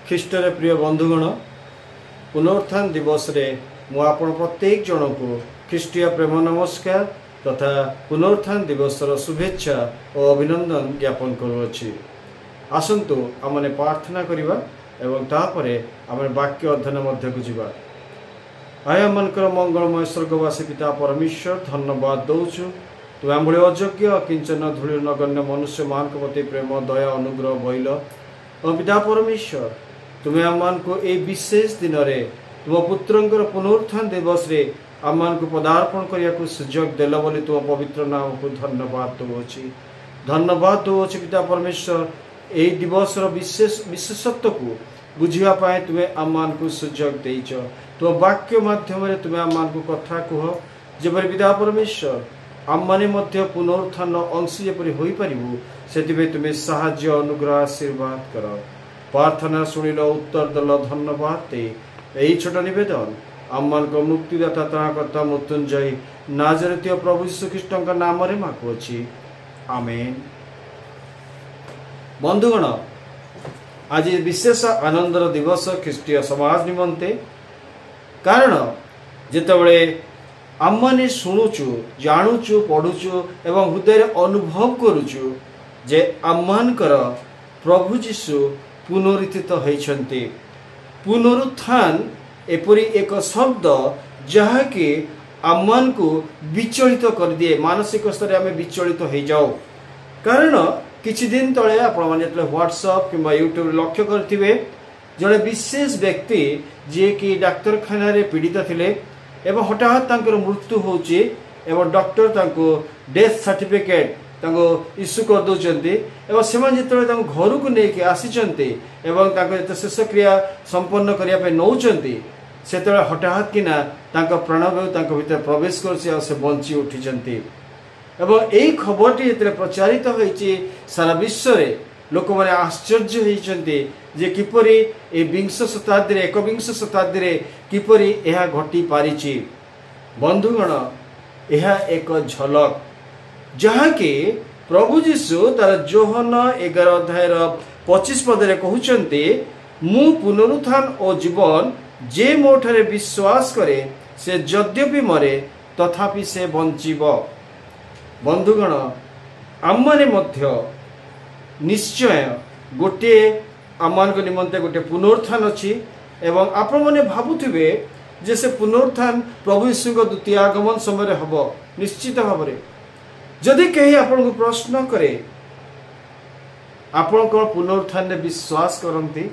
ख्रीष्टर प्रिय बंधुगण पुनरुत्थान दिवस रे मु आपण प्रत्येक जन को ख्रीष्टीय प्रेम नमस्कार तथा पुनरुत्थान दिवस शुभेच्छा और अभिनंदन ज्ञापन करुअछि। आसंतु आमने प्रार्थना करिबा एवं तापरे आमने वाक्य अध्ययन मध्य को जिबा। आय आमनकर मंगलमय स्वर्गवासी पिता परमेश्वर धन्यवाद दौछु। तु आम भली अयोग्य किंचन धूଳି नगण्य मनुष्य मान प्रति प्रेम दया अनुग्रह बइल और पिता परमेश्वर तुम्हें आम को ए विशेष दिन रे तुम पुत्रंकर पुनरुत्थान दिवस रे आम को पदार्पण करने को सुजोग देल बोली तुम पवित्र नाम को धन्यवाद धन्यवाद दौची पिता परमेश्वर ए दिवस विशेषत्व को बुझापी तुम्हें आम को सुजोग देच तुम वाक्य माध्यम तुम्हें आम को कथा कह जपरी पिता परमेश्वर आम मैंने पुनरुत्थान अंश जपरी हो पारू से तुम्हें साहाय्य अनुग्रह आशीर्वाद कर प्रार्थना शुणिल उत्तर दल धन्यवाद दे यही छोट निवेदन आम मान मुक्तिदाता त्राणकर्ता मृत्युंजय नाजरेतीय प्रभु यीशु ख्रीष्ट नाम रे मागुअछि आमेन। बंधुगण आज विशेष आनंदर दिवस ख्रीष्टीय समाज निमंते कारण जितेबले आम माने शुणुचु जानुचु पढ़ुचु एवं हृदय अनुभव करुचु जे आममानकर प्रभु यीशु पुनरुत्थित होइछन्ति। पुनरुत्थान एपरी एक शब्द जहाँकि आममान को विचलित कर दिए मानसिक स्तर में आम विचलित हो जाऊ कारण किछि दिन तले आपण माने व्हाट्सएप किंबा यूट्यूब लक्ष्य करथिबे जड़े विशेष व्यक्ति जे कि डाक्तरखाना रे पीड़ित थिले एवं हठात तांकर मृत्यु होची एवं डॉक्टर तांको डेथ सर्टिफिकेट तांको इश्यू कर दउचंती एवं सेमान जेतबे तांको घर को लेके आसीचंती एवं तांको जेते शेष क्रिया संपन्न करिया पे नउचंती सेतबे हठात किना तांको प्राणवायु तांको भीतर प्रवेश करछि आ से बंची उठिचंती एवं एई खबरटी जेते प्रचारित होईची सारा विश्व रे लोक माने आश्चर्य होईचंती जे किपरि ए विंश शताब्दी रे एकविंश शताब्दी रे किपरि एहा घटी पारिची। बंधुगण एहा एक झलक जहाँ कि प्रभु यीशु तार जोहन 11 अध्याय 25 पद रे कहउचंती मु पुनरुत्थान और जीवन जे मोठरे विश्वास करे से यद्यपि मरे तथापि से बंचिब। बंधुगण आम माने मध्य निश्चय गोटे आमान को निमंते गोटे पुनरुत्थान अछि एवं आपण माने भाबुथिबे जे से पुनरुत्थान प्रभु यीशु को द्वितीय आगमन समय रे हबो निश्चित भाबरे। जदि कहीं आपण को प्रश्न करे आपण को पुनरुत्थान रे विश्वास करंती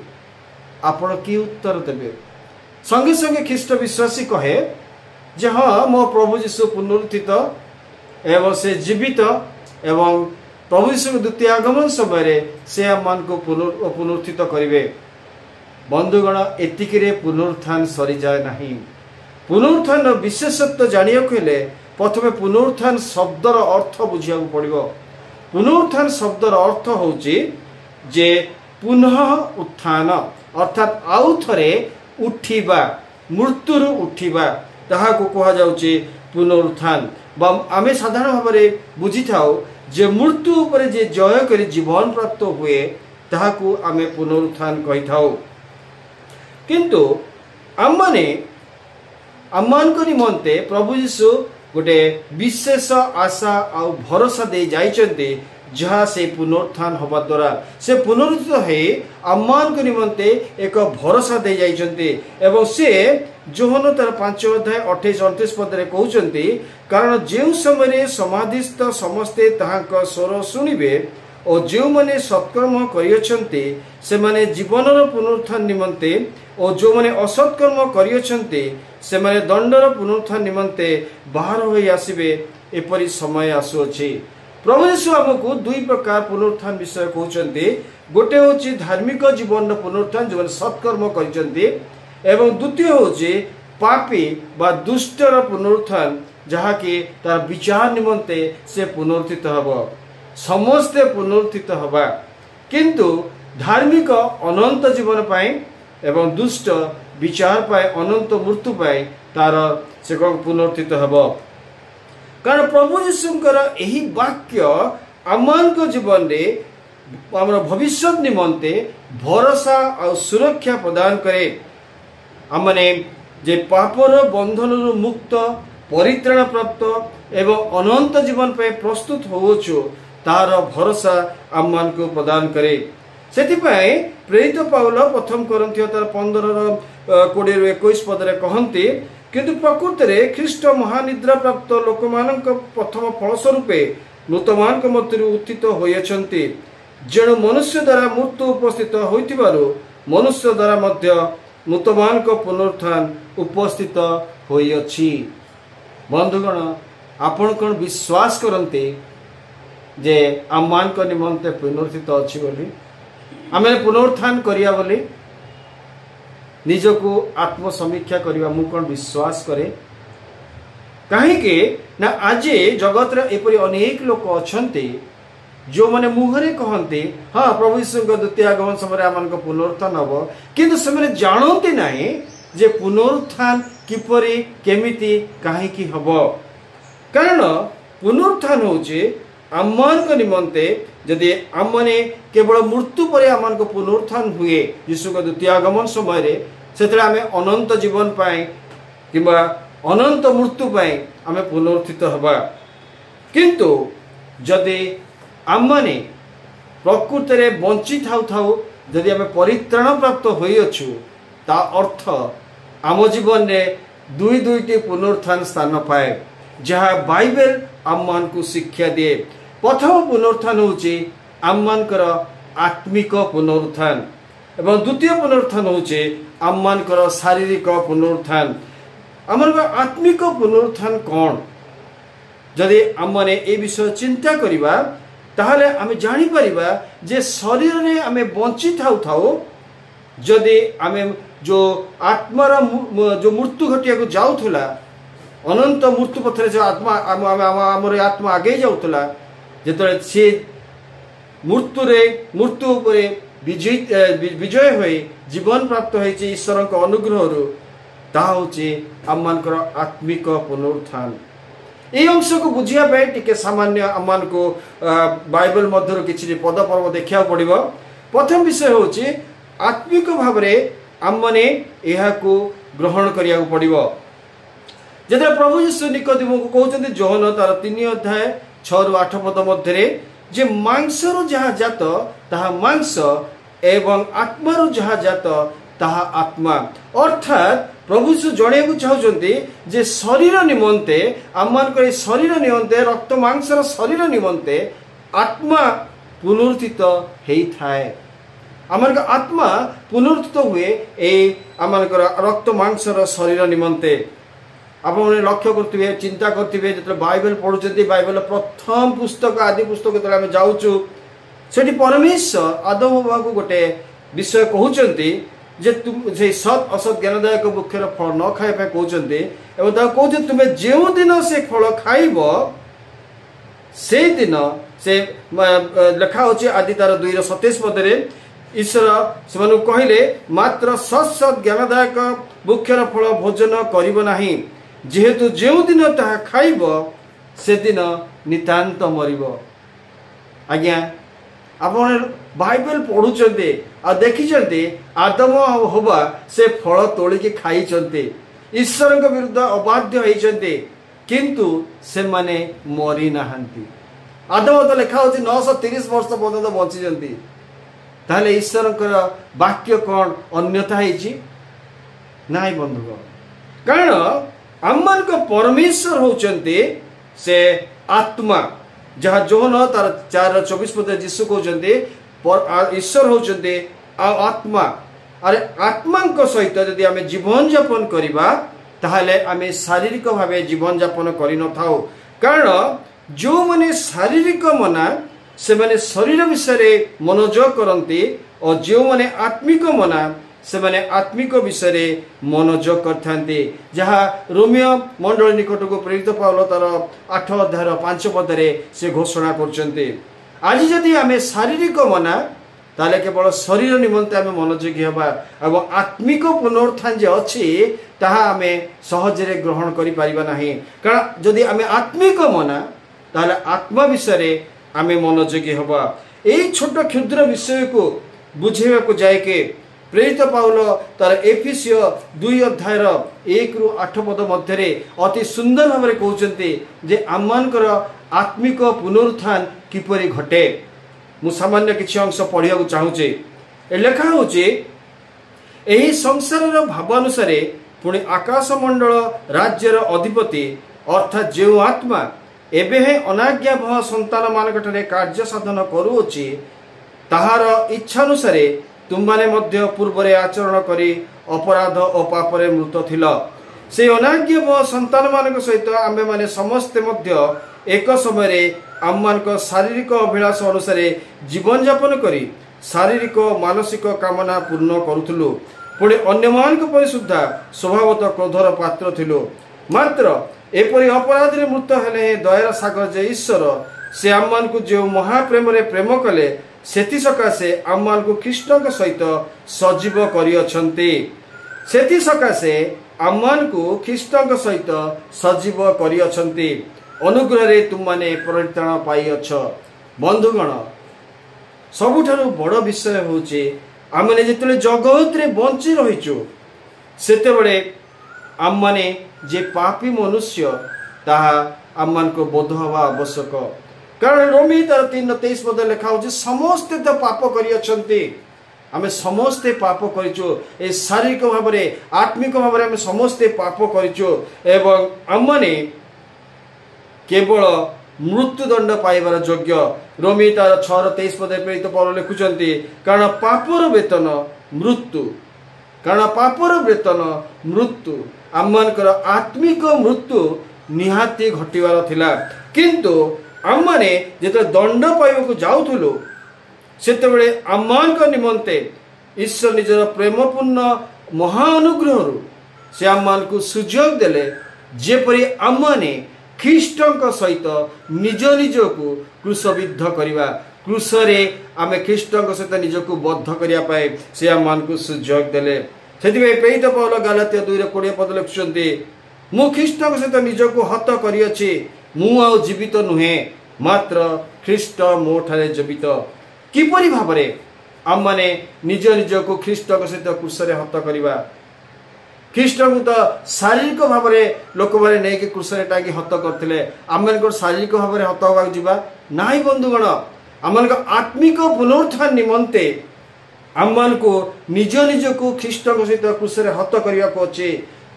आपण की उत्तर देबे संगे संगे ख्रीष्ट विश्वासी कहे जे हाँ मो प्रभु यीशु पुनरुत्थित एवं से जीवित एवं प्रभु यीशु द्वितीय आगमन समय से आम को पुनरुत्थित करिवे। बंधुगण एतिक पुनरुत्थान सरी जाए नहीं। पुनरुत्थान विशेषत्व जानिया हेले प्रथमे पुनरुत्थान शब्दर अर्थ बुझिया पड़िबो। पुनरुत्थान शब्दर अर्थ होउची जे पुनः उत्थान अर्थात आउ थरे उठिबा मृत्युरु उठिबा ताहा को कहा जाउची पुनरुत्थान बा आमे साधारण भाव में बुझी थाउ जे मृत्यु उपरे जे जय करी जीवन प्राप्त हुए ताहाकू आमे पुनरुत्थान कहि थाउ। किंतु आमने आमान को निमंते प्रभु यीशु गोटे विशेष आशा आ भरोसा दे जाइचंते जहाँ से पुनरुत्थान हवा द्वारा से पुनरुत्थित है आमान को निमंते एक भरोसा दे जाइचंते एवं से जोहन तार 5 अध्याय 28-29 पद रे कहउचंती कारण जेउ समय समाधिस्थ समस्ते ताहाक स्वर सुनिबे और जो माने सत्कर्म करियछंती से माने जीवनर पुनरुत्थान निमंते और जो माने असत्कर्म करियछंती से माने दंडर पुनरुत्थान निमंते बाहर होई आसीबे एपरि समय आसुअछि। प्रभु यीशु हमको दुई प्रकार पुनरुत्थान विषय कहउचंती गोटे होची धार्मिक जीवन पुनरुत्थान जो सत्कर्म करियछंती एवं द्वितीय होची पापी बा दुष्टर पुनरुत्थान जहाँ कि तार विचार निमंते से पुनरुत्थित हब समस्ते पुनरुत्थित हवा किंतु धार्मिक अनंत जीवन पाए एवं दुष्ट विचार पाए अनंत मृत्यु पाए तार से पुनरुत्थित हब कारण प्रभु यीशुंकर एही वाक्य आमान को जीवन रे आमर भविष्य निमंते भरोसा और सुरक्षा प्रदान करे। आमने जे पापर बंधन मुक्त परित्राण प्राप्त एवं अनंत जीवन पे प्रस्तुत होउछु तार भरोसा आम मान को प्रदान करे। सेतिपाई प्रेरित पाउल प्रथम कोरिन्थियो 15:20-21 पदरे कहंती, किंतु प्रकृति रे ख्रीष्ट महानिद्रा प्राप्त लोक मानक प्रथम फलस्वरूपे मृतमानक मध्यरु उत्थित होइछन्ति। जेणु मनुष्य द्वारा मृत्यु उपस्थित होइतिबारु मनुष्य द्वारा मध्य मृतमानक पुनरुत्थान उपस्थित होइछि। बंधुगण, आपण कोन विश्वास करन्ते जे आमान को निमंते पुनरुत्थित अछि बोली, आमे पुनरुत्थान करिया बोली निजको आत्म समीक्षा करिवा मु कोन विश्वास करे। काहे के ना आज जगत रे एपरि अनेक लोक अछन्ते जो माने मुहरे कहन्ते हाँ प्रभु यीशु को द्वितीय आगमन समय आमान को पुनरुत्थान हबो, किंतु से माने जानते नाही जे पुनरुत्थान किपरि केमिति काहे की हबो। कारण पुनरुत्थान होचे आमान को निमंते यदि आमने केवल मृत्यु पर आमान को पुनरुत्थान हुए यीशु को द्वितीय आगमन समय रे सेतले आमे अनंत जीवन पाए किबा अनंत मृत्यु पाए आमे पुनरुत्थित हबा। किंतु यदि आमने प्रकृति रे बंची थाउ थाउ यदि आमे परित्राण प्राप्त होई अछु ता अर्थ आम जीवन रे दुई दुईटी पुनरुत्थान स्थान पाए जहाँ बाइबल आम को शिक्षा दिए। प्रथम पुनरुत्थान होची आममानकर आत्मिक पुनरुत्थान एवं द्वितीय पुनरुत्थान होची आममानकर शारीरिक पुनरुत्थान। आमर आत्मिक पुनरुत्थान कौन जदि आमने ए विषय चिंता करिबा ताहले आमे जानि परिबा जे शरीर रे आमे बंची थाउ थाउ जदि आमे जो आत्मार जो मृत्यु घटिया को जाउथला अनंत मृत्यु पथरे जो आत्मा आमर आत्मा आगे जाउथला जेतले से मृत्यु उपरे विजय होई जीवन प्राप्त होइछि ईश्वर को अनुग्रह रु ता होछि आममानकर आत्मिक पुनरुत्थान। ए अंश को बुझिया पे टिके सामान्य आमान को बाइबल मध्य किछि पद पर्व देखिया पड़िबो। प्रथम विषय होछि आत्मिक भाव रे आमने एहा को ग्रहण करिया पड़िबो। जेते प्रभु यीशु निकोदेमो को कहउछन्ति जोहन तार 3 अध्याय 6-8 पद मध्य जे मांसर जहा जात ताहा मांस एवं आत्मार जहा जात ताहा आत्मा। अर्थात प्रभु यीशु जणेबु चाहुचन्ति जे शरीर निमंते आममानकर शरीर निमंते रक्त मांसर शरीर निमंते आत्मा पुनरुत्थित हेई थाए। आमर आत्मा पुनरुत्थित हुए ए आमर रक्त मांसर शरीर निमंते। आप लक्ष्य करुवे चिंता करुवे जो बाइबल पढ़ुं बाइबल प्रथम पुस्तक आदि पुस्तक जो आम जाऊँ से परमेश्वर आदम हवा को गोटे विषय कहते जे तुम से सत असत ज्ञानदायक वृक्षर फल न खाइबा कहते कहते तुम्हें जो दिन से फल खाइब से दिन से लेखा होची आदि तार 2:27 पदरे ईश्वर से कहले मात्र सत सत ज्ञानदायक वृक्षर फल भोजन करिब नाही जेहेतु जो दिन ताहा खाइब से दिन नितांत मरिब। आज्ञा आपण बाइबल पढ़ुचंते आ देखिचंते आदम और हवा से फल तोलिकी खाइचंते ईश्वर के विरुद्ध अबाध्य होइचंते किंतु से माने मरी नाहंती। आदम तो लेखा होची 930 वर्ष पर्यंत बंचिचंती ताहले ईश्वर वाक्य कौन अन्यथा होइची नाई बंधुगण। कारण आममान को परमेश्वर होचंते से आत्मा जहाँ जोहन तार 4:24 पद यीशु कहते ईश्वर होचंते आत्मा। अरे आत्मा सहित यदि आमे जीवन यापन करिबा ताहले आमे शारीरिक भावे जीवन यापन करि न थाउ। कारण जो माने शारीरिक मना से माने शरीर विषय मनोयोग करती और जो माने आत्मिक मना से माने आत्मिक विषय मनोयोग करथांती जहाँ रोमियो मंडल निकट को प्रेरित पाउल तार 8 अध्याय 5 पदरे से घोषणा करचंती। आज जदि आमे शारीरिक मना ताले केवल शरीर निमंते आमे मनोयोगी हबा एवं आत्मिक पुनरुत्थान जे अछि ताहा आमे सहजरे ग्रहण करि परिबा नाही। कारण जदि आमे आत्मिक मना ताले आत्मा विषय आमे मनोयोगी हबा यही छोट क्षुद्र विषय को बुझेवा जाएके प्रेरित पाउल तार एफिसियो 2 अध्याय 1 रु 8 पद मध्य अति सुंदर भाव में कहते जे आममानकर आत्मिक पुनरुत्थान किपरि घटे। मु सामान्य किछि अंश पढ़िया चाहूचे। लेखा होचे एही संसार भाव अनुसार पुणी आकाशमंडल राज्यर अधिपति अर्थात जो आत्मा एबे हे अनाज्ञावह संतान मानकटरे कार्य साधन करूची ताहार इच्छानुसार तुमने मध्य पूर्वरे आचरण करी अपराध और पापरे मृत थिल। से अनाज्ञावह संतान मानक सहित आमे माने समस्ते मध्य एक समय आममानक शारीरिक अभिलाष अनुसार जीवन यापन करी शारीरिक मानसिक कामना पूर्ण करुथुलु। पुणे अन्य मानक परि सुद्धा स्वभावतः क्रोधर पात्र थिलु। मात्र एपरि अपराध रे मृत हेले दयार सागर जे ईश्वर से आममान को जो महाप्रेम रे प्रेम कले सेति सकाशे आममान को कृष्ण सहित सजीव करियछन्ति। सेति सकाशे आममान को कृष्ण सहित सजीव करियछन्ति। अनुग्रह रे तुम माने परित्राण पाइअछ। बंधुगण सबुठारु बड़ विषय होचे आमने जेतले जगत रे बंची रहिचु सेतेबेले आमने जे पापी मनुष्य ताहा आममान को बोध हवा आवश्यक। कारण रोमी तार 3:23 पद लिखा हो समस्ते तो पाप करियछन्ति। आमे समस्ते पाप करिचो ए शारीरिक भाव में आत्मिक भाव में आमे समस्ते पाप करिचो एवं आमने केवल मृत्युदंड पाइबार योग्य। रोमी तार 6:23 पद प्रेरित पौल लिखुचंती कारण पापर वेतन मृत्यु। कारण पापर वेतन मृत्यु आममानकर आत्मिक मृत्यु निहाती घटिवार थिला। किंतु आमने जेते दंड पाइबाकू जाउथुलु सेतेबेले आममानक निमंते ईश्वर निजर प्रेमपूर्ण महाअनुग्रह से आममान को सुजोग देले जेपरि आमने ख्रीष्टक सहित निज निज को क्रूसविद्ध करिवा। क्रूसरे आमे ख्रीष्टक सहित निज को बद्ध करिया पाए से आममान को सुजोग देले। सेतिबे प्रेरित पौल गलातिया 2:20 पद लिखुछन्ती मु ख्रीष्टक सहित निज को हत करियछि मु आ जीवित नुहे मात्र ख्रीष्ट मो ठारे जीवित। किपरि भाबरे आमने निज निज को ख्रीष्टक सहित क्रूसरे हत करिवा। ख्रीष्ट को तो शारीरिक भाव में लोक मैंने नहीं कि क्रूसरे टांगी हत करते आम शारीरिक भाव में हत होगा जावा ना। बंधुगण आम आत्मिक पुनरुत्थान निमंते आम को निज निज को ख्रीष्ट सहित क्रूसरे हत करने को अच्छे।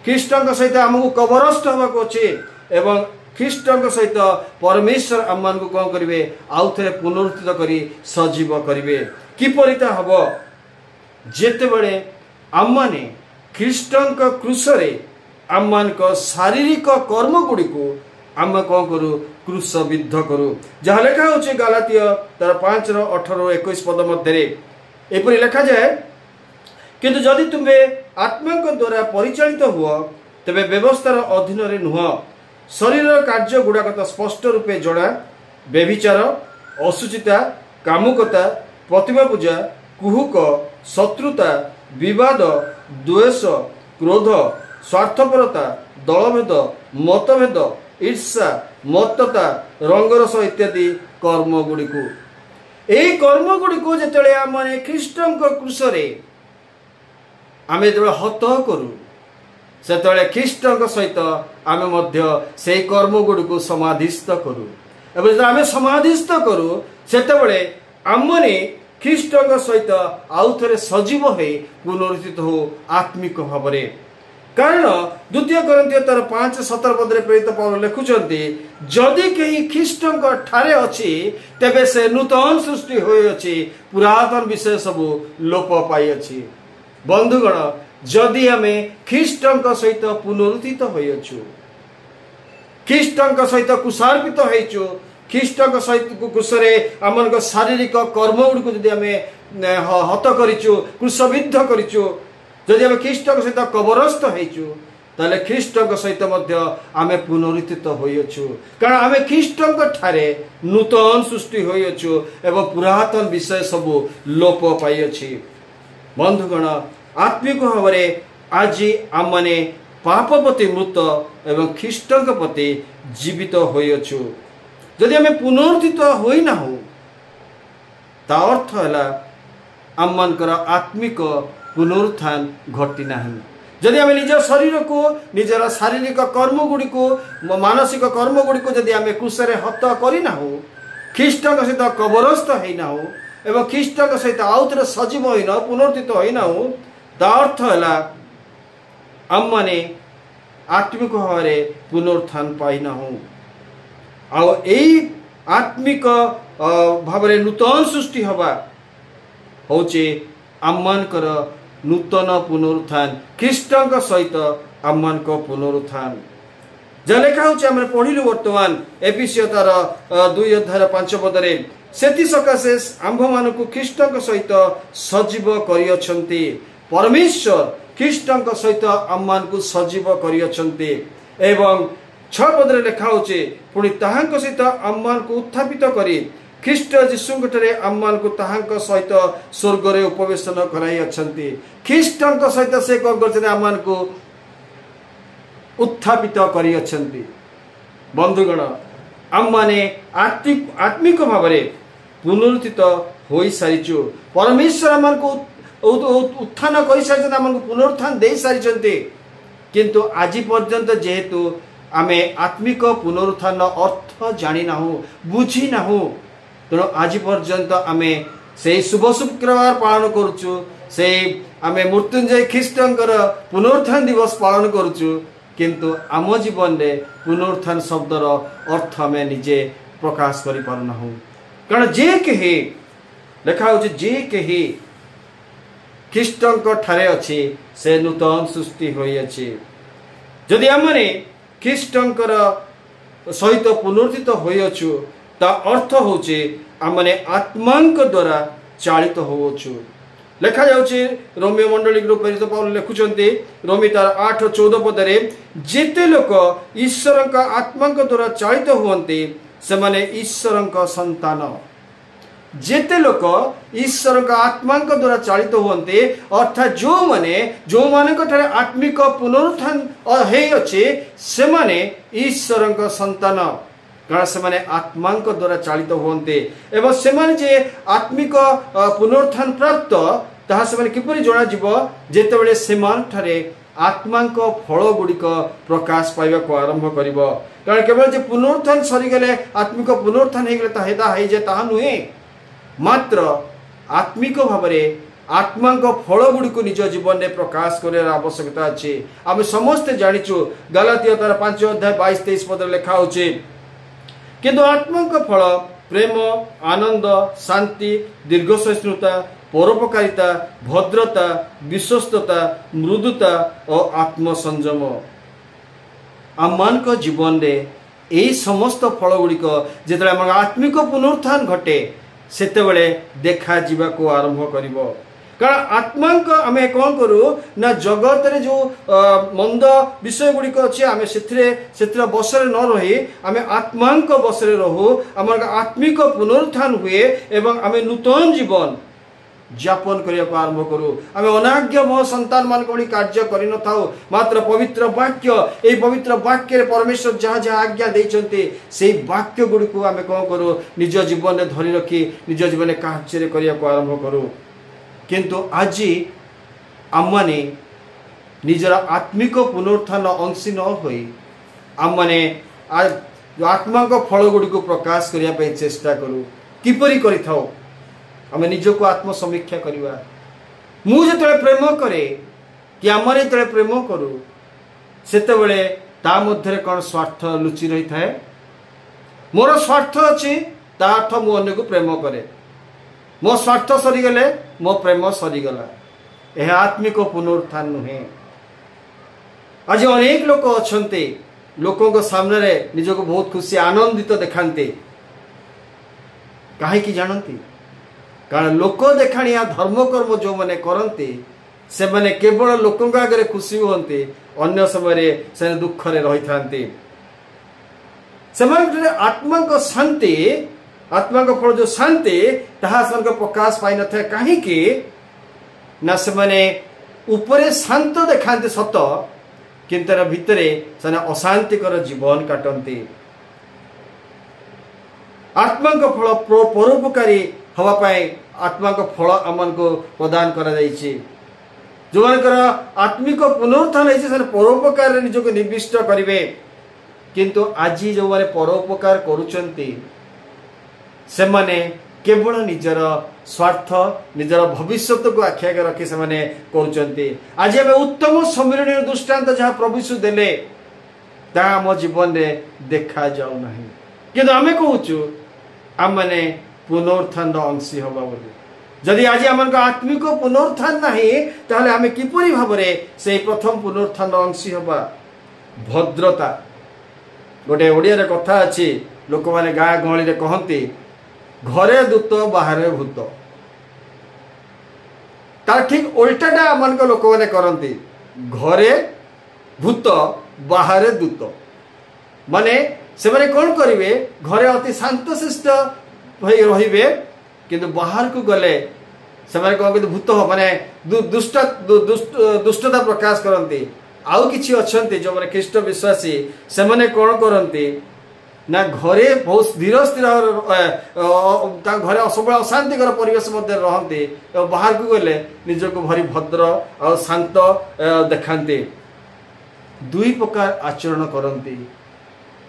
ख्रीष्ट सहित आमको कबरस्थ होगा अच्छे एवं ख्रीष्ट सहित परमेश्वर आम को कौन करेंगे आउ थे पुनरुत्थित करी सजीव करेंगे। किपरिता हम जेते बड़े आमने ख्रीष्टक क्रूसरे आममान शारीरिक कर्म गुड़ी को आम कौन करू क्रूसविद्ध करू। जहाँ लेखा हो गलातिय तार 5:18-21 पद मध्य एपरी लेखा जाए किंतु जदि तुम्हें आत्मा द्वारा परिचालित हुआ तेबे व्यवस्थार अधीन रे नुह। शरीर कार्य गुड़ाक तो स्पष्ट रूपे जड़ा व्यभिचार असुचिता कामुकता प्रतिभा पूजा कुहुक शत्रुता विवाद द्वेष क्रोध स्वार्थपरता दलभेद मतभेद ईर्षा मत्तता रंगरस इत्यादि कर्म गुड़ी को यही कर्म गुड़ी को जिते आम ख्रीष्टक क्रूसरे आम जो हत करू से ख्रीष्टक सहित आम से कर्म गुड़ी को समाधिस्थ करू। एवं आम समाधिस्थ करू से आमने ख्रीष्टक सहित आउ थे सजीव हो पुनरुत्थित हो आत्मिक भाव में। कारण 2 कोरिन्थियो तार 5:17 पद प्रेरित पौल लिखुचंती जदि कहीं ख्रीष्टक ठारे अछि तेबे से नूतन सृष्टि होई अछि पुरातन विषय सब लोप पाई अछि। बंधुगण जदि आमे ख्रीष्टक सहित पुनरुत्थित होई अछु ख्रीष्टक सहित कुशार्पित होइछु ख्रीष्टक सहित क्रूसरे आम शारीरिक कर्म गुड़ी जदि आम हत करिछु क्रूसविद्ध करिछु जदि आम ख्रीष्टक सहित कबरस्थ होइछु ताले ख्रीष्टक सहित आम पुनरुत्थित होइछु। कारण आम ख्रीष्टक ठारे नूतन सृष्टि होइछु एवं पुरातन विषय सब लोप पाई अछि। बंधुगण आत्मिक भाव में आज आम माने पाप प्रति मृत एवं ख्रीष्टक प्रति जीवित होइछु। जदि आम पुनरुत्थित होई ना हो ता अर्थ है आमମାନଙ୍କର आत्मिक पुनरुत्थान घटी नाही। जदि आम निज शरीर को निजर शारीरिक कर्म गुड़ी को मानसिक कर्म गुड़ी को जदि आम क्रूसरे हत करना ख्रीष्ट सहित कबरस्थ होना एवं ख्रीष्ट सहित आउ थे सजीव होना पुनर्थित होना ता अर्थ है आम मैंने आत्मिक भाव में पुनरुत्थान पाईना आत्मिक भाव में नूतन सृष्टि हवा हूँ आमମାନଙ୍କର नूतन पुनरुत्थान ख्रीष्ट सहित आमମାନଙ୍କ पुनरुत्थान जहाँ लेखा हूँ पढ़िलु वर्तमान एफिसियो तार 2:5 पदरे सेथि सकाशे आम्भମାନଙ୍କୁ ख्रीष्ट सहित सजीव करियछन्ति परमेश्वर ख्रीष्ट सहित आमମାନଙ୍କୁ सजीव करियछन्ति एवं 6 पदरे लेखा होचे पुणी ताहांक सहित आमମାନଙ୍କୁ उत्थापित करी ख्रीष्ट जीशुंठे आमମାନଙ୍କୁ ताहांक सहित स्वर्ग रे उपवेशन कराई अछन्ति ख्रीष्ट सहित से कौन करछन्ति आमମାନଙ୍କୁ उत्थापित करी अछन्ति। बंधुगण आम माने आत्मिक भाव में पुनरुत्थित होई सारिछु परमेश्वर आमମାନଙ୍କୁ उत्थान कर सारी आमको पुनरुत्थान दे सारी किंतु आज पर्यंत जेहेतु आमे आत्मिक पुनरुत्थान अर्थ जानी ना बुझी ना तेणु आज पर्यंत आमे से शुभ शुक्रवार पालन करुचु से आमे मृत्युंजय ख्रीष्टंकर पुनरुत्थान दिवस पालन करुचु किंतु आम जीवन में पुनरुत्थान शब्दर अर्थ आमे निजे प्रकाश करि पारना कारण जे कही लेखा हो जे कही ख्रीष्टंक ठारे अच्छी से नूतन सृष्टि होई अछि जदि आमने ख्रीष्टंकर सहित पुनरुत्थित होई अछु ता अर्थ होचे आमने आत्मांक द्वारा चालित होउछु लेखा जाउछि रोमियो मंडली ग्रुप प्रेरित पौल लिखुचंती रोमी तार 8:14 पदरे जेते लोक ईश्वरक आत्मांक द्वारा चालित हुवंती से माने ईश्वरक संतान जेते लोक ईश्वर का आत्मा द्वारा चालित होते अर्थात जो माने आत्मिक पुनरुत्थान अच्छे से माने ईश्वर का संतान कारण से माने आत्मा द्वारा चालित होते एवं से माने जे आत्मिक पुनरुत्थान प्राप्त ताहा से माने किपरि जणा जीव जेते बेले से ठारे आत्मा फल गुड़िक प्रकाश पाइबा को आरंभ करिवो कारण केवल जे पुनरुत्थान सरी गले आत्मिक पुनरुत्थान हे गले ताहेदा हे जे ताहा नुहे मात्र आत्मिक भाव में आत्मा फल गुड़ी को निज जीवन में प्रकाश कर आवश्यकता अच्छे आम समस्ते जाचु गलातिया तार 5:22-23 पद लिखा होचे किंतु आत्मा फल प्रेम आनंद शांति दीर्घ सहिष्णुता परोपकारिता भद्रता विश्वस्तता मृदुता और आत्मसंयम आम जीवन में यही समस्त फल गुड़िक जिते आत्मिक पुनरुत्थान घटे सेतेबेले देखा जीवा को आरंभ करिवो कारण आत्मा आम कौन करू ना जगत रे जो मंद विषय गुड़िक अच्छे आम से बसरे न रही आम आत्मा बसरे रहू आम आत्मिक पुनरुत्थान हुए एवं आम नूतन जीवन ज्ञापन करने को आरंभ करूँ आम अनाज्ञ मह संतान मान कार्य कर मात्र पवित्र वाक्य यही पवित्र वाक्य परमेश्वर जहाँ जहाँ आज्ञा देते से वाक्य गुड़ी को आम कौन करूँ निज जीवन में धरी रखी निज जीवन में कार्य करने को आरंभ करूँ किंतु आज आम माने निजर आत्मिक पुनरुत्थान अंशी न होई आम माने आत्मा फल गुड़ी को प्रकाश करने चेष्टा करूँ किपरि करिथाओ आम निज को आत्मसमीक्षा करवा मुझे प्रेम करे कि आम जो प्रेम करूँ सेतेबेले ता मध्य कौन स्वार्थ लुचि रही थाए मोर स्वार्थ अच्छी ता अर्थ मु अन्य को प्रेम करे मो स्वार्थ सरीगले मो प्रेम सरीगला यह आत्मिक पुनरुत्थान नुहे आज अनेक लोक अच्छे लोकों सामने निजको बहुत खुशी आनंदित देखाते कहीं जानती कारण लोक देखाणिया धर्म कर्म जो मैंने करते से माने केवल लोकों आगे खुशी हुंते अन्य समय से दुख रे रही थांते से आत्मा को शांति आत्मा को फल जो शांति ताहा से प्रकाश पाई न थे कहीं ना से माने ऊपरे शांत देखाते सत किंतु भितरे से अशांतिकर जीवन काटते आत्मा फल परोपकारी हवापाई आत्मा को फल आम को प्रदान करा जाइछि। जो मानकर आत्मिक पुनरुत्थान है परोपकार निजक निर्दिष्ट करेंगे। किंतु आज जो माने परोपकार करुचंती से माने केवल निजर स्वार्थ निजर भविष्य को आखि आगे रखी से माने करुचंती। आज आम उत्तम सम्मिलनी दृष्टांत जहाँ प्रभु यीशु देले ता आम जीवन में देखा जाऊ नहीं। किंतु आमे कहूचु आम माने पुनरुत्थान अंशी हवा बोली। जदि आज आम आत्मिक पुनरुत्थान नहीं ताहले आमे किपरि भाबरे से प्रथम पुनरुत्थान अंशी हवा। भद्रता गोटे ओडिया रे कथा अछि, लोक माने गाँ गहली रे कहंती घरे दूत बाहर भूत। तार ठीक उल्टाटा आम लोक माने करंती घरे भूत बाहर दूत। माने से माने कौन करिवे घरे अति शांतशिष्ट रहिबे किंतु बाहर को गले से माने कौन कि भूत माने दुष्टता प्रकाश करंती। आउ किछि अछंती जो माने ख्रीष्ट विश्वासी से माने कौन करंती ना घरे बहुत धीर स्थिर घरे सब अशांतिकर परिवेश मध्य रहंती और बाहर को गले निजको भारी भद्र और शांत देखांती। दुई प्रकार आचरण करंती।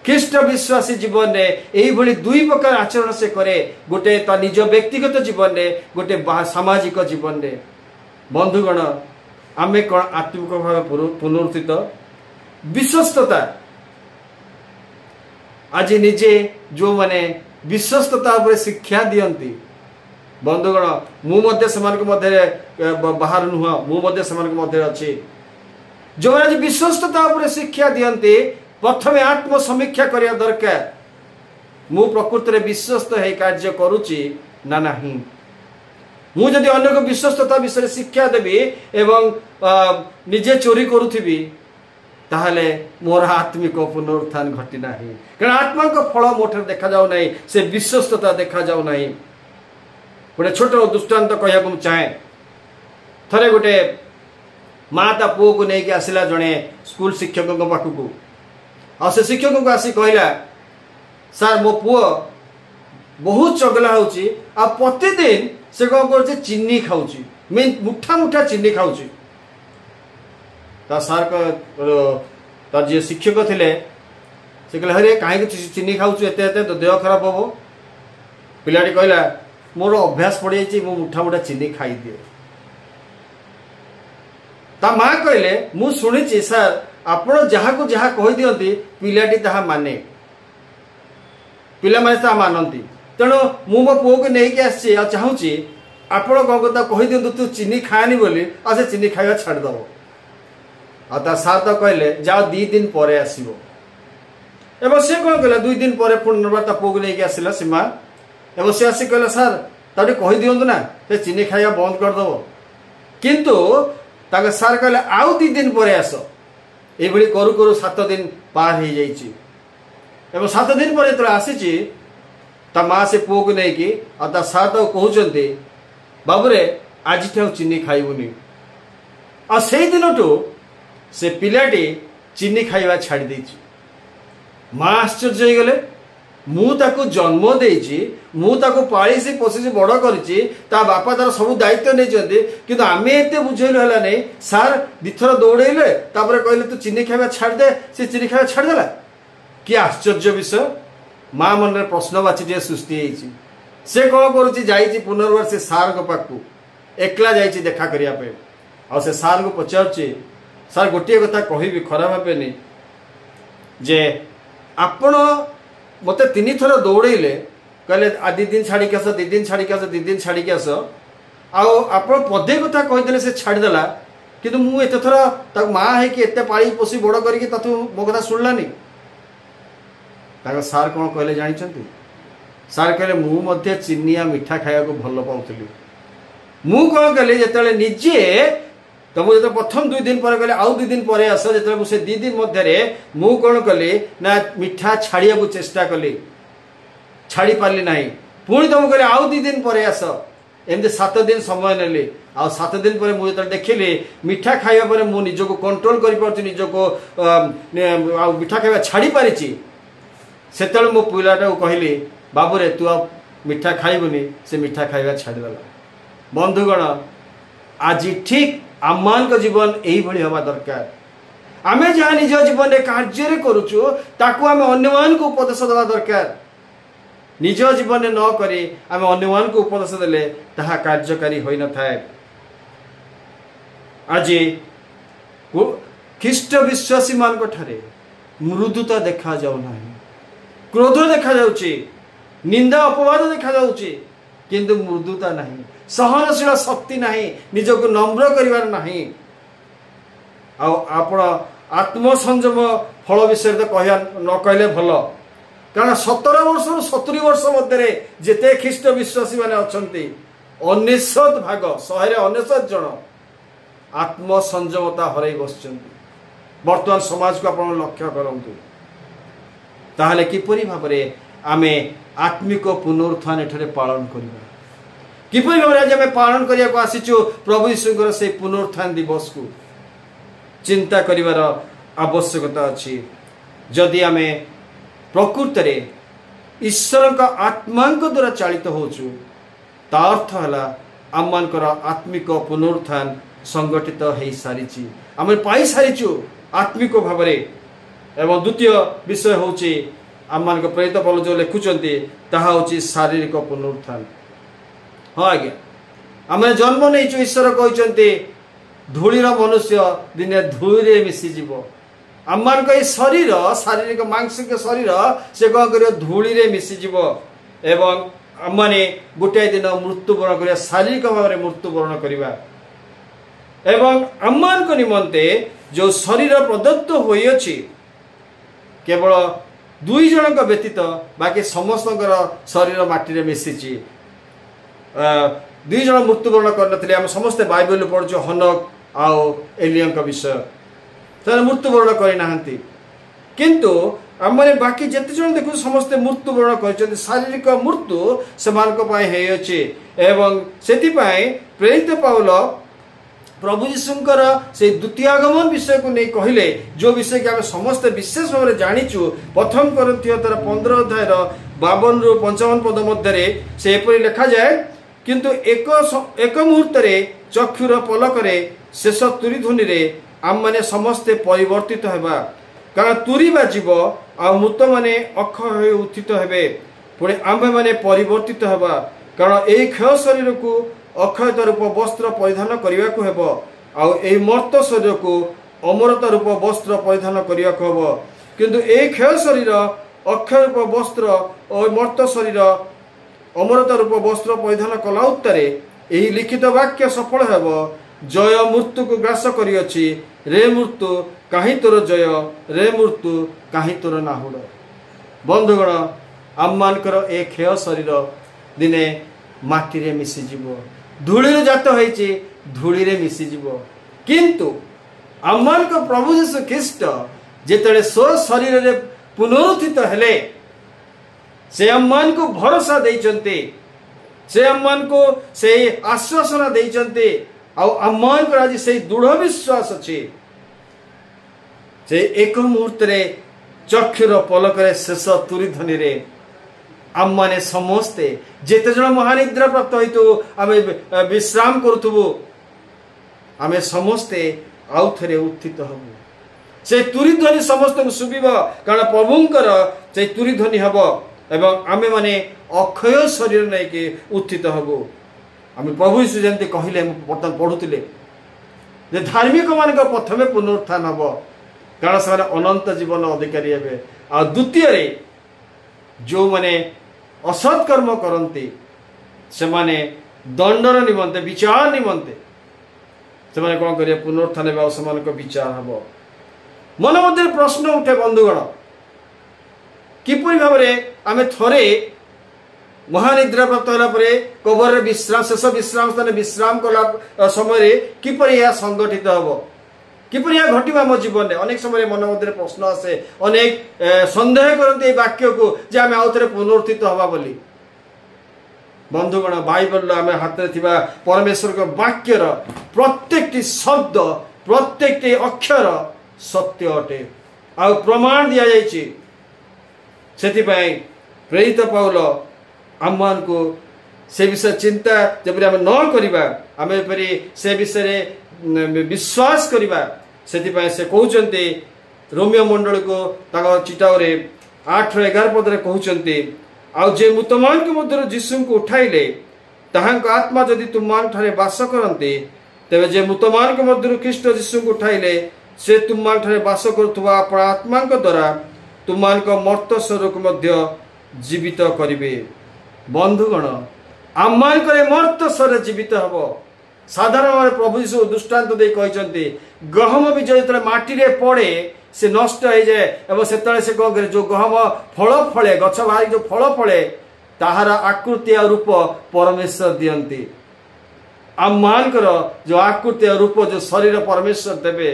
ख्रीष्ट विश्वासी जीवन में यही भली दुई प्रकार आचरण से करे। गोटे ता निज व्यक्तिगत जीवन में गोटे सामाजिक जीवन में। बंधुगण आमे कौन आत्मिक भाव पुनरुत्थित विश्वस्तता आज निजे जो माने विश्वस्तता उपरे शिक्षा दियंती। बंधुगण मु मध्य समान मध्य बाहर नुह मु मध्य समान मध्य अच्छी जो आज विश्वस्तता उपरे शिक्षा दियंती प्रथमे आत्म समीक्षा करिया दरकार। मु प्रकृति रे विश्वस्त है कार्य करूची ना नहीं। मु जदि अन्य को विश्वस्तता विषय शिक्षा देबी एवं निजे चोरी करूथिबी ताहले मोर आत्मिक पुनरुत्थान घटी नाही। कारण आत्मा को फल मोठर देखा जाऊ नहीं, से विश्वस्तता देखा जाऊ नहीं। गोटे छोट दृष्टांत कहया को चाहे। थरे गोटे माँ ता पुओ को लेकिन आसला जड़े स्कूल शिक्षक पाखक आ से शिक्षक को आसी कहला सार मो पुओ बहुत चगला होची आ प्रतिदिन से कौन कर चीनी खाऊची मुठा मुठा चीनी खाऊची। ता सार तार जे शिक्षक थिले से कहले हरे काहे चीनी खाऊछु एते एते तो देह खराब होबो। पिलाटी कहला मोर अभ्यास पड़ जाइछि मु मुठा मुठा चीनी खाई दिए। ता माँ कहले मु सुनिछि सर आपण जहा को जहा कहि दियंती पिलाटी ताहा माने पिला माने ता मानंती। तेणु मु मो पुओ को नहीं के आछि आ चाहूछि आपण कोन कथा कहि दियंतु तू चीनी खानी बोली आ से चीनी खाइबा छाड़ दबो। आ ता सार तो कहले जाओ 2 दिन परे आसीबो। एबो से कोन कहला 2 दिन परे पुनर्बार ता पुओ को नहीं के आसिला सीमा। एबो से आसी कहला सर ताटे कहि दियंतु ना से चीनी खाइबा बंद कर दबो। किंतु ताके सार कहले आउ 2 दिन परे आसो। ए भली करू करू 7 दिन पार हो जाइछि। एबो 7 दिन परे तो आसीछि ता माँ से पुओ को नहीं कि आ ता सार तो कहउचंती बाबूरे आज ठाउ चीनी खाइबुनी। आ सेई दिनटू से पिलाटी चीनी खाइबा छाड़ी देछि। माँ आश्चर्य हो गले मु ताको जन्म देछि मु ताको पाली से पोषी से बड़ करिछि ता बापा तार सब दायित्व नै जंदी किंतु आमे एते बुझेलु हला नै सार दिथर दौड़ेले तापर कहले तू चीनी खाइबा छाड़ दे से चीनी खाइबा छाड़ देला। कि आश्चर्य विषय। माँ मन रे प्रश्नवाची जे सृष्टि हेछि। से कोन करूछि जाइछि पुनर्बार से सार को पाकू एकला जाइछि देखा करिया पे आ से सार को पचारछि सार गोटे कथा कहबी खराब हेबेनी जे आपण मते 3 थर दौड़ेले कहले आ 2 दिन छाड़ी के आस 2 दिन छाड़ी के आस 2 दिन छाड़ी के आस आउ आपण पदे कथा कहिदेले से छाड़ी देला। किंतु मु एते थर ता माँ है कि एते पाली पोसी बड़ करिके ततु मो कथा सुनलानी। ताका सार कोन कहले जानिछंती सार कहले मु मध्ये चिनिया मिठा खाया को भल पाउतली। मु कोन कहले जेतले निजे तो मुझे तो प्रथम 2 दिन पर कहले आउ 2 दिन पर आस जेतले मु से 2 दिन मध्य रे मु कोन कहले ना मिठा छाड़िया को चेष्टा कली छाड़ी पारली नाही। पुणी तुम कहले आउ 2 दिन पर आस एमते 7 दिन समय नेली आ 7 दिन पर मु जेतले देखिली मिठा खाइबा पर मु निजको कंट्रोल करि परछि निजको मिठा खाइबा छाड़ी पारिछि। सेतले मु पिलाटा को कहली बाबूरे तू मिठा खाइबुनी से मिठा खाइबा छाड़देला। बंधुगण आज ठीक आम जीवन यही हवा दरकार। आमे जहाँ निज जीवन में कार्य करुचु ताकू आमे अन्य को उपदेश देवा दरकार। निज जीवन में न करी आमे अन्य को उपदेश देले ताहा कार्यकारी होई न थाए। आज ख्रीष्ट विश्वासी मान ठारे मृदुता देखा जाऊ नाही, क्रोध देखा जाउची, निंदा अपवाद देखा जाउची, किंतु मृदुता नहीं, सहनशील शक्ति नहीं, निजको नम्र करिवार नहीं। आपण आत्मसंयम फल विषय तो कहया न कहले भल, कारण 17 वर्ष 70 वर्ष मध्य जेते ख्रीष्ट विश्वासी माने अछंती 19 भाग 119 जन आत्मसंयमता हरई बसचंती। वर्तमान समाज को आपण लक्ष्य करंतु, ताहले किपरि भाबरे आमे आत्मिक पुनरुत्थान एठरे पालन करिबा, किपरि भाबरे आज आमे पालन करिया को आसीचु प्रभु यीशुଙ୍କର से पुनरुत्थान दिवस को चिंता करिवार आवश्यकता अछि। जदि आमे प्रकृत रे ईश्वर का आत्मा द्वारा चालित होचु ता अर्थ हला आमनकर आत्मिक पुनरुत्थान संगठित हो सारी, आम पाई सारीचु आत्मिक भाव में। एवं द्वितीय विषय होची आम प्रेरित पौल जो लिखुचंती ताहा होची शारीरिक पुनरुत्थान। हाँ आज्ञा, आम जन्म नहीं ईश्वर कहते धूलीर मनुष्य दिने धूली मिसीज। आम शरीर शारीरिक मानसिक शरीर से कौन कर धूली रे मिसीज एवं आम गोटाए दिन मृत्युवरण कर शारीरिक भाव में मृत्युवरण करवा एवं आम निमंते जो शरीर प्रदत्त होइछि केवल 2 जन व्यतीत बाकी समस्त शरीर माटी मिशिची। 2 जन मृत्युवरण करनथिले। आम समस्ते बाइबल पढ़ु हनक आउ एलियन विषय से मृत्युवरण करनाहांती, किंतु आम बाकी जिते जन देखु समस्ते मृत्युवरण कर शारीरिक मृत्यु से एवं से प्रेरित पौल प्रभु यीशुंकर से द्वितीय आगमन विषय को नहीं कहले, जो विषय कि आम समस्त विशेष भाव में जानीचु। प्रथम कोरिन्थियो 15 अध्याय 52 रु 55 पद मध्य से एपरि लिखा जाए, किंतु एक मुहूर्त चक्षुर पलक शेष तुरी ध्वनि रे आम माने समस्ते परिवर्तित हेबा, कारण तुरी बाजिब आ मृत माने अक्षय उत्थित हेबे, पुणे आम्भे माने परिवर्तित हेबा, कारण एई क्षय शरीर को अक्षयता रूप वस्त्र परिधान करने को हेबो, आउ एई मर्त शरीर को अमरता रूप वस्त्र परिधान करने को हेबो। किंतु एई क्षय शरीर अक्षय रूप वस्त्र और मर्त शरीर अमरता रूप वस्त्र परिधान कला उत्तरे एही लिखित वाक्य सफल हेबो, जय मृत्यु को ग्रास करियछि, रे मृत्यु काहे तोर जय, रे मृत्यु काहे तोर नाहुड़। बंधुगण आम मानकर ए क्षय शरीर दिने माटी रे मिसिजिवो, धूली जात होइछि धूली रे मिसिजिवो, किंतु आमान को प्रभु यीशु ख्रीष्ट जेतले स्व शरीर रे पुनरुत्थित हेले से आमान को भरोसा देइचंते, से आमान को से आश्वासन देइचंते, आ आमान को आज से दृढ़ विश्वास अछि से एक मुहूर्त रे चक्षुर पलक रे शेष तुरी ध्वनि रे आम माने समस्ते जेते जन महानिद्रा प्राप्त होइतु आमे विश्राम करुथबु, आमे समस्ते आउ थरे उत्थित हबु। से तुरी ध्वनि समस्त को सुबिबा, कारण प्रभुंकर से तुरी ध्वनि हबो एवं आमे माने अक्षय शरीर नै के उत्थित हबु। आमे प्रभु यीशु जंते कहिले बर्तमान पढुतिले जे धार्मिक मान प्रथमे पुनरुत्थान हबो, कारण से अनंत जीवन अधिकारी हेबे। आ द्वितीय रे जो माने असत कर्म करती से माने दंडर निमंते विचार निमंते से माने कौन करिए पुनरुत्थान को विचार हम मन मध्य प्रश्न उठे। बंधुगण किपरि भाव में आम थरे महानिद्रा प्राप्त होला परे कबर विश्राम शेष विश्राम स्थान विश्राम कला समय किपरि यह संगठित हम, किपरि यह घटिबा मो जीवन में। अनेक समय मन मध्य प्रश्न आसे, अनेक संदेह करते वाक्य को जे आम आउ थे पुनरुत्थित हवा बोली। बंधुगण बाइबल आम हाथ में थिबा परमेश्वर के वाक्यर प्रत्येक शब्द प्रत्येक अक्षर सत्य अटे आ प्रमाण दि जाइछि। सेति पई प्रेरित पौल आम मान को से विषय चिंता जब आम न करवा आम से विषय विश्वास करवा से कहते रोमियो मंडल को चिटाओरे 8-11 पदरे कहते आउ जे तुमान के मध्य जीशु को उठाइले ताहांको आत्मा जदि तुमान ठारे वास करते तेबे जे तुमान के मध्य ख्रीष्ट जीशु को उठाइले से तुमान ठारे वास करुवा अपना आत्मा द्वारा तुमान को मर्त शरीर को मध्य जीवित करिवे। बंधुगण आम मान मर्त शरीर जीवित हम साधारण भाव प्रभु यीशु दृष्टांत दे कहते गहम भी जो माटी रे पड़े से नष्ट हो जाए और से कौन करे जो गहम फल फले गछ बाहरी जो फल फले ताहार आकृति और रूप परमेश्वर दियंती। आम मानकर जो आकृति और रूप जो शरीर परमेश्वर देवे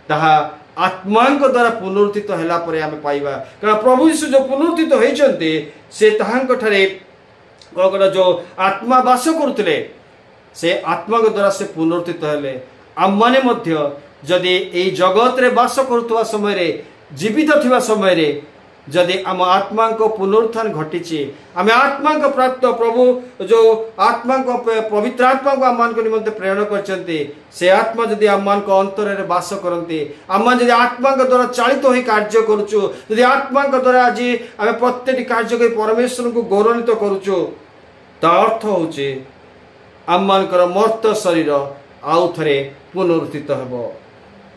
ताहा आत्मा द्वारा पुनरुत्थित होला परे आमे पाइबा कारण प्रभु यीशु जो पुनरुत्थित होइचंती से ताहांक ठारे कौन जो आत्मा वास करुले से आत्मा द्वारा से पुनरुत्थित हेले। आम माने मध्य जदि ए जगत रे वास करुवा समय रे जीवित थिबा समय रे जदि आम आत्मा को पुनरुत्थान घटी आम आत्मा को प्राप्त प्रभु जो आत्मा को पवित्र आत्मा को आम को निमंते प्रेरण करते से आत्मा जदि आम मान को अंतर रे वास करते आम जदि आत्मा द्वारा चालित हो कार्य करुचु जदि आत्मा द्वारा आज आम प्रत्येक कार्य कर परमेश्वर को गौरवान्वित करुचु ता अर्थ होचे आम मानकर मर्त शरीर आउ थे पुनरुत्थित हेब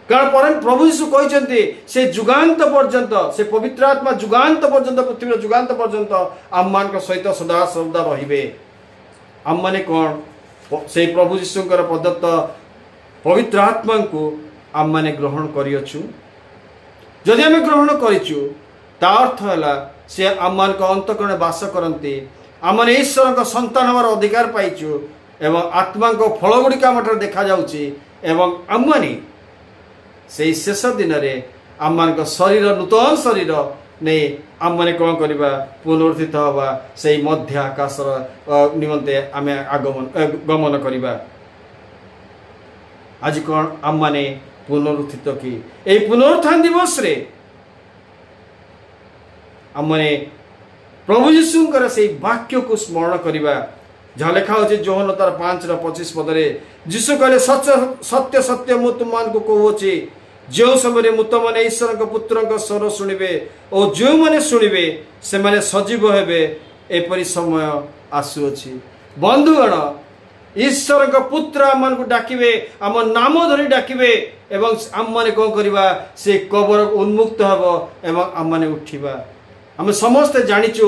कारण प्रभु यीशु कहते से जुगांत पर्यंत से पवित्र आत्मा जुगांत पर्यंत पृथ्वी जुगांत पर्यंत आम मान सहित सदा सर्वदा रहिबे। आम माने कौन से प्रभु यीशु प्रदत्त पवित्र आत्मा को आम माने ग्रहण करियछु जदि आम ग्रहण करिछु ता अर्थ है से आम मान अंतकरण वास करते आम मैंने ईश्वर का संतान हमार अधिकार पाइचु एवं आत्मा को फल गुड़िक आम देखा जाउची एवं आम माने से शेष दिन में आम मान शरीर नूतन शरीर नहीं आम मैंने कौन करवा पुनरुत्थित हवा से मध्य आकाश निमंते आम आगमन गमन करवा। आज कौन आम माने पुनरुत्थित कि ए पुनरुत्थान दिवस रे आम माने प्रभु यीशुंकर से वाक्य को स्मरण करवा जहाँ लिखा हो जोहन तार 5:25 पदरे यीशु कहले सत्य सत्य मु तुम मान को कहूची जो समय मुत मैंने ईश्वर के पुत्र स्वर शुणे और जो मैंने शुणे से मैंने सजीव हेबे एपरी समय आसुअछि। बंधुगण ईश्वर के पुत्र आम को डाकिबे आम नाम धरी डाकिबे एवं आम माने कौन करवा से कबर उन्मुक्त हब एवं आम माने उठिबा। आम समस्ते जानिचु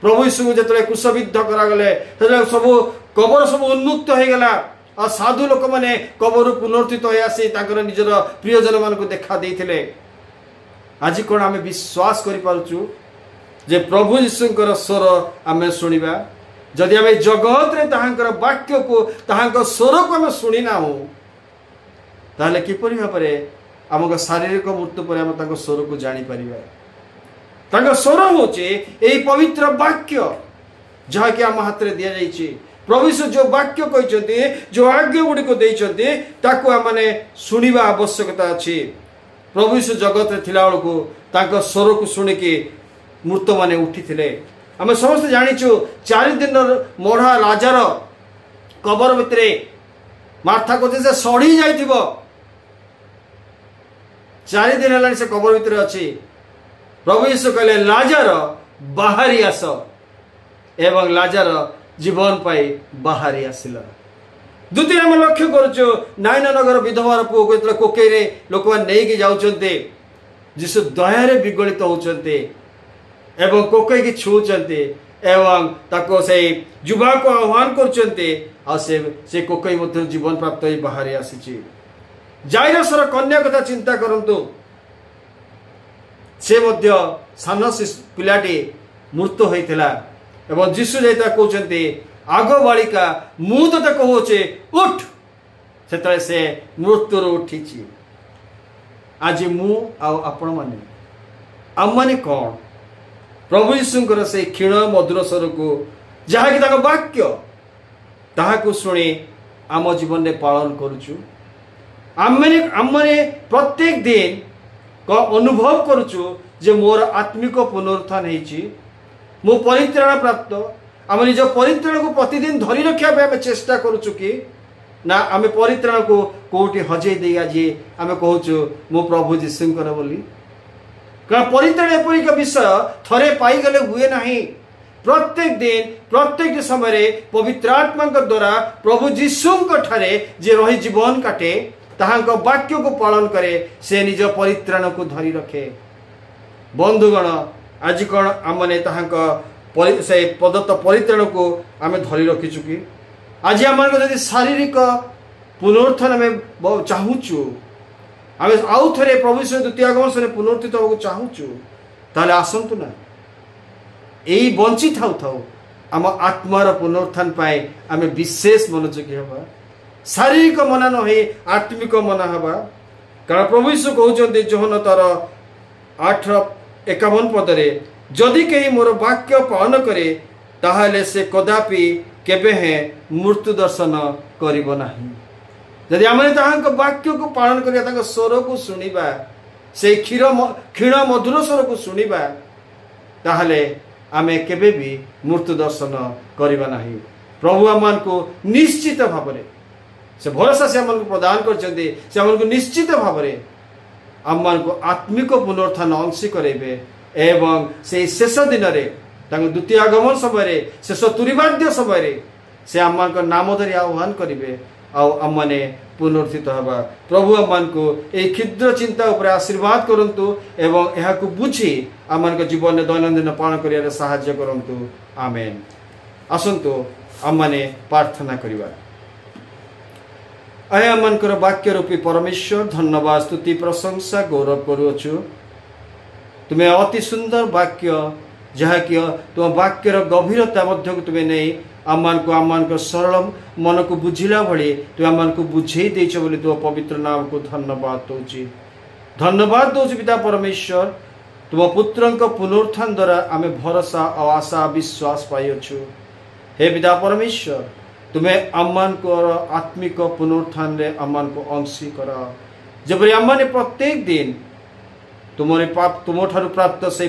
प्रभु यीशु जो क्रूशबिद्ध करागले सब कबर सब उन्मुक्त हो गला और साधु लोक मैंने कबर पुनरुत्थित हो आसी निजर प्रियजन मान को देखा देते। आज कौन आम विश्वास करूँ जे प्रभु यीशुंकर स्वर आम शुणा जदि आम जगत रे ताहांकर वाक्य को ताहांकर स्वर को आम शुणिना ताहले किपरि भाव आम शारीरिक मृत्यु पर आम स्वर को जापर स्वर हूँ यही पवित्र वाक्य जहाँकि आम हाथ में दि जाइए प्रभु यीशु जो वाक्य कहते जो आज्ञा गुड़िक ताकू आमने शुणा आवश्यकता अच्छी। प्रभु यीशु जगत में थिला बेलू स्वर को शुणिकी मृत माने उठी थे। आम समस्त जाचु 4 दिन मढ़ा राजार कबर भितर मार्था कहते से सड़ी जा 4 दिन है से कबर भितर अच्छी। प्रभु यीशु कहले लाजार बाहरी आस एवं लाजार जीवन पाई बाहरी आसिला। द्वितीय आम लक्ष्य करुचु नायनानगर विधवार पुओ को जो कोकईरे लोक मैंने जाऊँचे जीशु दयारे विगलित होचंते एवं कोकई की छुचंते एवं ताको से युवा को आह्वान करचंते आ से कोकई मध्य जीवन प्राप्त हो बाहरी आसी। जाइरसर कन्या कथा चिंता करंतु से मध्य सान पिलाटी मृत होता एवं जीशु जाता कहते आग बालिका मु तो कहूचे उठ से मृत्युर उठी। आज मु आपण माने आम माने कौन प्रभु यीशुंकर से क्षीण मधुर स्वर को जहाँकि वाक्य ताहाकु शुणी आम जीवन में पालन करुचु। आम माने प्रत्येक दिन को अनुभव करुचु जे मोर आत्मिक पुनरुत्थान होइछि मु परित्राण प्राप्त आम निज परित्राण को प्रतिदिन धरी रखा आम चेष्टा करुचु कि ना आम परित्राण को कौटी हजे दे आज आम कहूँ मो प्रभु जीशुकर बोली कारण परित्राण एपरिक विषय थरे पाईगले हुए ना प्रत्येक दिन प्रत्येक समय पवित्र आत्मा द्वारा प्रभु जीशु ठारे जे रही जीवन काटे ताहांको वाक्य को पालन करे से निज परित्राण को धरी रखे। बंधुगण आज कौन आमने ताहांको से प्रदत्त परित्राण को आम धरी रखीचु कि आज आम जब शारीरिक पुनरुत्थान आम चाहूचु आम आउ थे प्रभु द्वितीय आगमन से पुनरुत्थित होगा चाहूचु ताले आसतु ना यही बंची थाउ थाउ आम आत्मार पुनरुत्थान पाए आम विशेष मनोयोगी हवा शारीरिक मना न हो आत्मिक मना हवा कारण प्रभु यीशु कहते जोहन तार 8:51 पदरे जदि कहीं मोर वाक्य पालन करे ताहले से कदापि केबे है मृत्यु दर्शन करिबो नाही। यदि आम वाक्य को पालन कर स्वर को शुणा से क्षीण मधुर स्वर को शुणा ताहले आमे केबे भी मृत्यु दर्शन करिबा नाही। प्रभु आम को निश्चित भाव से भरोसा से आम प्रदान कर निश्चित भाव आम को आत्मिक पुनरुत्थान अंशी करेबे एवं से शेष दिन में द्वितीय आगमन समय शेष तुरीवाद्य समय से आम नाम धरी आह्वान करेंगे आमने पुनरुत्थित हवा। प्रभु आम को यह क्षुद्र चिंता उपर आशीर्वाद करंतु एवं यह बुझी आम जीवन में दैनंदिन पालन कर साहाय्य करंतु। आमेन। आसंतु आमने प्रार्थना करिबा। आय आमनकर वाक्य रूपी परमेश्वर धन्यवाद स्तुति प्रशंसा गौरव करुअछु। तुम्हें अति सुंदर वाक्य जहाँ कि तुम वाक्यर गभीरता मध्य तुम्हें नहीं आम को सरल मन को बुझिला भली तुम आम को बुझे देच बोली तुम पवित्र नाम को धन्यवाद दौची। धन्यवाद दौची पिता परमेश्वर तुम पुत्र पुनरुत्थान द्वारा आम भरोसा और आशा विश्वास पाइछु। हे पिता परमेश्वर तुम्हें आम को आत्मिक पुनरुत्थान रे आम को अंशी कर जबरी आम प्रत्येक दिन तुम ठारू प्राप्त से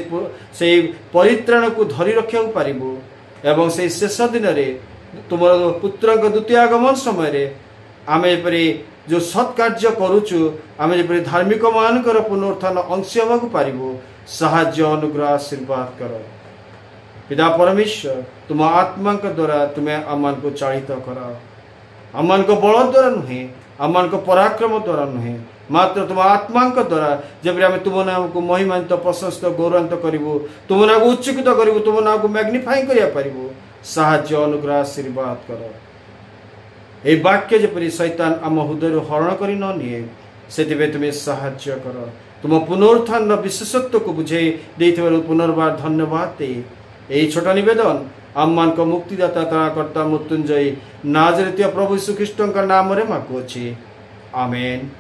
परित्राण को धरी रखा पारिबु एवं से शेष दिन में तुम पुत्र द्वितीय आगमन समय आम एपरी जो सत्कार्य करुचु आम जपरी धार्मिक मानकर पुनरुत्थान अंश होगा पारिबु साहाय्य अनुग्रह आशीर्वाद कर। पिता परमेश्वर तुम आत्मा द्वारा तुम्हें आम को चालित कर आम को बल द्वारा नुहे आम को पराक्रम द्वारा नुहे मात्र तुम आत्मा द्वारा जब आम तुम नाम को महिमान्वित प्रशस्त गौरवान्वित करूँ तुम नाम को उच्चीकृत करूँ तुम नाम को मैग्निफाई करूँ साहाय्य अनुग्रह आशीर्वाद कर। ये वाक्य जपरी शैतान आम हृदय हरण कर निए से तुम्हें साहाय्य कर तुम पुनरुत्थान विशेषत्व को बुझे पुनर्बार धन्यवाद दे यही छोटा निवेदन आम मान को मुक्तिदाता त्राणकर्ता मृत्युंजयी नाजरेतिया प्रभु यीशु ख्रीष्ट नाम रे मागुअछि। आमेन।